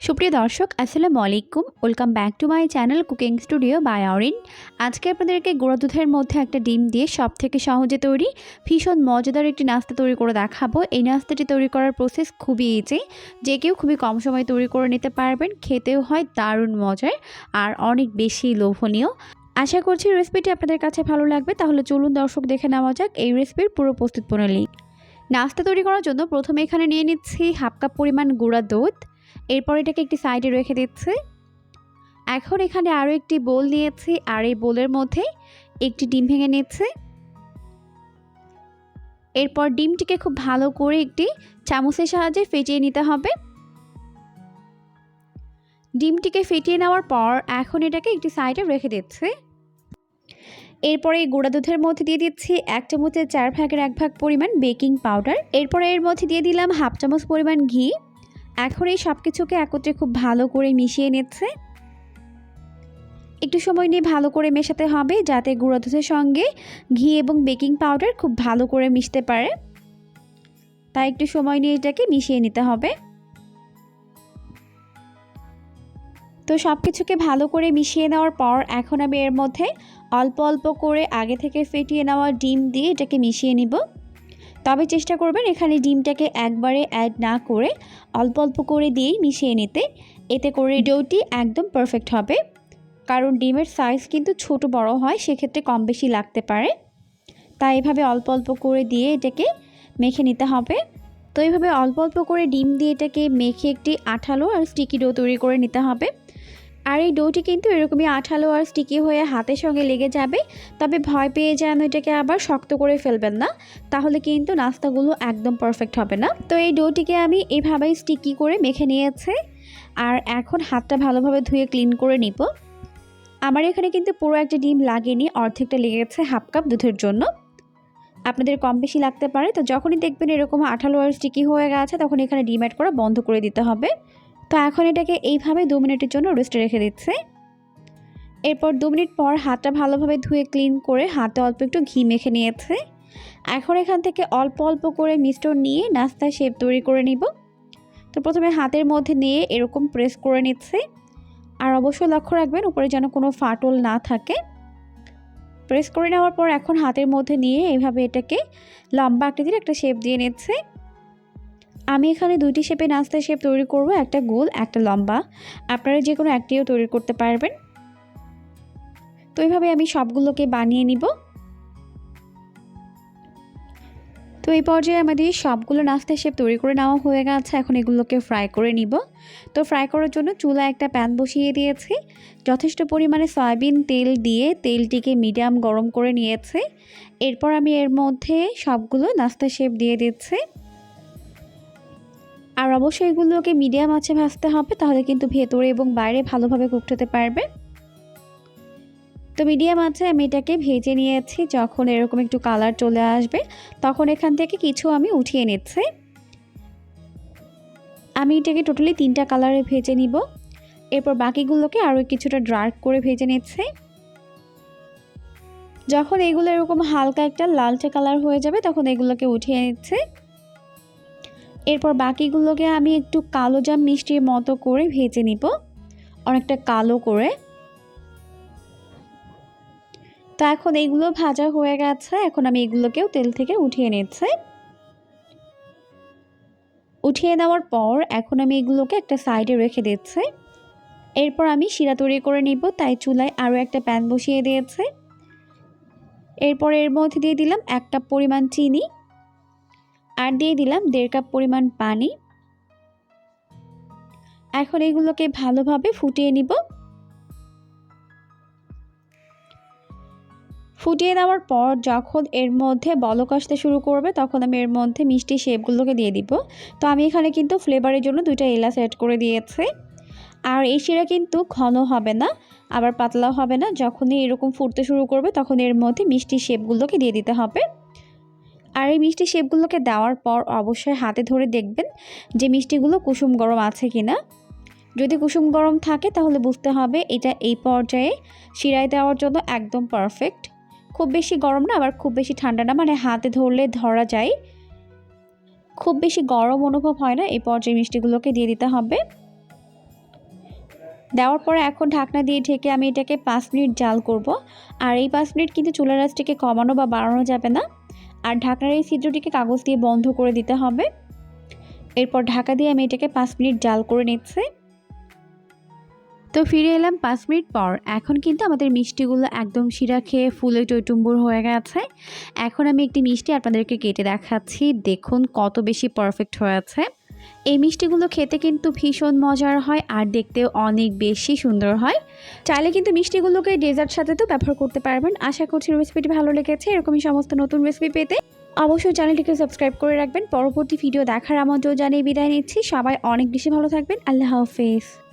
সুপ্রিয় দর্শক আসসালামু আলাইকুম, welcome back to my channel cooking studio by Arin. আজকে আপনাদেরকে গুঁড়া দুধের মধ্যে একটা ডিম দিয়ে সবথেকে সহজে তৈরি ভীষণ মজাদার একটি নাস্তা তৈরি করে দেখাবো। এই নাস্তাটি তৈরি করার প্রসেস খুবই ইজি, যে কেউ খুবই কম সময়ে তৈরি করে নিতে পারবেন। খেতেও হয় দারুণ মজার আর অনেক বেশি লোভনীয়। আশা করছি রেসিপিটি আপনাদের কাছে ভালো লাগবে। তাহলে চলুন দর্শক দেখে নেওয়া যাক এই রেসিপির পুরো প্রস্তুত প্রণালী। নাস্তা তৈরি করার জন্য প্রথমে এখানে নিয়ে নিচ্ছি হাফ কাপ পরিমাণ গুঁড়া দুধ। এরপর এটাকে একটি সাইডে রেখে দিচ্ছি। এখন এখানে আরও একটি বোল নিয়েছি আর এই বোলের মধ্যে একটি ডিম ভেঙে নিচ্ছি। এরপর ডিমটিকে খুব ভালো করে একটি চামচের সাহায্যে ফেটিয়ে নিতে হবে। ডিমটিকে ফেটিয়ে নেওয়ার পর এখন এটাকে একটি সাইডে রেখে দিচ্ছি। এরপরে এই গুঁড়া দুধের মধ্যে দিয়ে দিচ্ছি 1 চামচের 4 ভাগের 1 ভাগ পরিমাণ বেকিং পাউডার। এরপরে এর মধ্যে দিয়ে দিলাম হাফ চামচ পরিমাণ ঘি। এখন এই সব কিছুকে একত্রে খুব ভালো করে মিশিয়ে নিচ্ছে। একটু সময় নিয়ে ভালো করে মেশাতে হবে যাতে গুঁড়া দুধের সঙ্গে ঘি এবং বেকিং পাউডার খুব ভালো করে মিশতে পারে। তাই একটু সময় নিয়ে এটাকে মিশিয়ে নিতে হবে। তো সব কিছুকে ভালো করে মিশিয়ে নেওয়ার পর এখন আমি এর মধ্যে অল্প অল্প করে আগে থেকে ফেটিয়ে নেওয়া ডিম দিয়ে এটাকে মিশিয়ে নিব। তবে চেষ্টা করবেন এখানে ডিমটাকে একবারে অ্যাড না করে অল্প অল্প করে দিয়েই মিশিয়ে নিতে। এতে করে ডোটি একদম পারফেক্ট হবে, কারণ ডিমের সাইজ কিন্তু ছোট বড় হয়, সেক্ষেত্রে কম বেশি লাগতে পারে। তাই এভাবে অল্প অল্প করে দিয়ে এটাকে মেখে নিতে হবে। তো এইভাবে অল্প অল্প করে ডিম দিয়ে এটাকে মেখে একটি আঠালো আর স্টিকি ডো তৈরি করে নিতে হবে। আর এই ডোটি কিন্তু এরকমই আঠালো আর স্টিকি হয়ে হাতের সঙ্গে লেগে যাবে। তবে ভয় পেয়ে যেন এটাকে আবার শক্ত করে ফেলবেন না, তাহলে কিন্তু নাস্তাগুলো একদম পারফেক্ট হবে না। তো এই ডোটিকে আমি এইভাবেই স্টিকি করে মেখে নিয়েছি। আর এখন হাতটা ভালোভাবে ধুয়ে ক্লিন করে নিব। আমার এখানে কিন্তু পুরো একটা ডিম লাগেনি, অর্ধেকটা লেগেছে হাফ কাপ দুধের জন্য। আপনাদের কম বেশি লাগতে পারে। তো যখনই দেখবেন এরকম আঠালো আর স্টিকি হয়ে গেছে তখন এখানে ডিম অ্যাড করা বন্ধ করে দিতে হবে। তো এখন এটাকে এইভাবে 2 মিনিটের জন্য রেস্টে রেখে দিচ্ছে। এরপর 2 মিনিট পর হাতটা ভালোভাবে ধুয়ে ক্লিন করে হাতে অল্প একটু ঘি মেখে নিয়েছে। এখন এখান থেকে অল্প অল্প করে মিশ্রণ নিয়ে নাস্তার শেপ তৈরি করে নিব। তো প্রথমে হাতের মধ্যে নিয়ে এরকম প্রেস করে নিচ্ছে। আর অবশ্যই লক্ষ্য রাখবেন উপরে যেন কোনো ফাটল না থাকে। প্রেস করে নেওয়ার পর এখন হাতের মধ্যে নিয়ে এইভাবে এটাকে লম্বা আকৃতির একটা শেপ দিয়ে নিচ্ছে। আমি এখানে 2টি শেপে নাস্তার শেপ তৈরি করব, একটা গোল একটা লম্বা। আপনারা যে কোনো একটিও তৈরি করতে পারবেন। তো এইভাবে আমি সবগুলোকে বানিয়ে নিব। তো এই পর্যায়ে আমাদের সবগুলো নাস্তার শেপ তৈরি করে নেওয়া হয়ে গেছে। এখন এগুলোকে ফ্রাই করে নিব। তো ফ্রাই করার জন্য চুলায় একটা প্যান বসিয়ে দিয়েছি। যথেষ্ট পরিমাণে সয়াবিন তেল দিয়ে তেলটিকে মিডিয়াম গরম করে নিয়েছি। এরপর আমি এর মধ্যে সবগুলো নাস্তার শেপ দিয়ে দিচ্ছি। আর অবশ্যই এগুলোকে মিডিয়াম আঁচে ভাজতে হবে, তাহলে কিন্তু ভেতরে এবং বাইরে ভালোভাবে কুকড হতে পারবে। তো মিডিয়াম আঁচে আমি এটাকে ভেজে নিয়েছি। যখন এরকম একটু কালার চলে আসবে তখন এখান থেকে কিছু আমি উঠিয়ে নিচ্ছি। আমি এটাকে টোটালি 3টা কালারে ভেজে নিব। এরপর বাকিগুলোকে আরও কিছুটা ডার্ক করে ভেজে নিচ্ছি। যখন এগুলো এরকম হালকা একটা লালচে কালার হয়ে যাবে তখন এগুলোকে উঠিয়ে নিচ্ছি। এরপর বাকিগুলোকে আমি একটু কালো জাম মিষ্টির মতো করে ভেজে নিব, অনেকটা কালো করে। তো এখন এইগুলো ভাজা হয়ে গেছে। এখন আমি এগুলোকেও তেল থেকে উঠিয়ে নিচ্ছি। উঠিয়ে নেওয়ার পর এখন আমি এগুলোকে একটা সাইডে রেখে দিচ্ছি। এরপর আমি শিরা তৈরি করে নিব, তাই চুলায় আরও একটা প্যান বসিয়ে দিয়েছি। এরপর এর মধ্যে দিয়ে দিলাম 1 কাপ পরিমাণ চিনি আর দিয়ে দিলাম 1.5 কাপ পরিমাণ পানি। এখন এগুলোকে ভালোভাবে ফুটিয়ে নিব। ফুটিয়ে নেওয়ার পর যখন এর মধ্যে বলক আসতে শুরু করবে তখন আমি এর মধ্যে মিষ্টি শেপগুলোকে দিয়ে দিব। তো আমি এখানে কিন্তু ফ্লেভারের জন্য 2টা এলাচ অ্যাড করে দিয়েছি। আর এই শিরা কিন্তু ঘন হবে না, আবার পাতলাও হবে না। যখনই এরকম ফুটতে শুরু করবে তখন এর মধ্যে মিষ্টি শেপগুলোকে দিয়ে দিতে হবে। আর এই মিষ্টি শেপগুলোকে দেওয়ার পর অবশ্যই হাতে ধরে দেখবেন যে মিষ্টিগুলো কুসুম গরম আছে কিনা। যদি কুসুম গরম থাকে তাহলে বুঝতে হবে এটা এই পর্যায়ে শিরায় দেওয়ার জন্য একদম পারফেক্ট। খুব বেশি গরম না, আবার খুব বেশি ঠান্ডা না, মানে হাতে ধরলে ধরা যায়। খুব বেশি গরম অনুভব হয় না। এই পর্যায়ে মিষ্টিগুলোকে দিয়ে দিতে হবে। দেওয়ার পরে এখন ঢাকনা দিয়ে ঢেকে আমি এটাকে 5 মিনিট জাল করব। আর এই 5 মিনিট কিন্তু চুলার আঁচটাকে কমানো বা বাড়ানো যাবে না। আর ঢাকনার এই ছিদ্রটিকে কাগজ দিয়ে বন্ধ করে দিতে হবে। এরপর ঢাকা দিয়ে আমি এটাকে 5 মিনিট জাল করে নিচ্ছি। তো ফিরে এলাম 5 মিনিট পর। এখন কিন্তু আমাদের মিষ্টিগুলো একদম শিরা খেয়ে ফুলে টইটুম্বুর হয়ে গেছে। এখন আমি একটি মিষ্টি আপনাদেরকে কেটে দেখাচ্ছি। দেখুন কত বেশি পারফেক্ট হয়েছে। এই মিষ্টিগুলো খেতে কিন্তু ভীষণ মজার হয় আর দেখতেও অনেক বেশি সুন্দর হয়। চাইলে কিন্তু মিষ্টিগুলোকে ডেজার্ট সাথে তো ব্যবহার করতে পারবেন। আশা করছি রেসিপিটি ভালো লেগেছে। এরকমই সমস্ত নতুন রেসিপি পেতে অবশ্যই চ্যানেলটিকে সাবস্ক্রাইব করে রাখবেন। পরবর্তী ভিডিও দেখার আমন্ত্রণ জানিয়ে বিদায় নিচ্ছি। সবাই অনেক বেশি ভালো থাকবেন। আল্লাহ হাফেজ।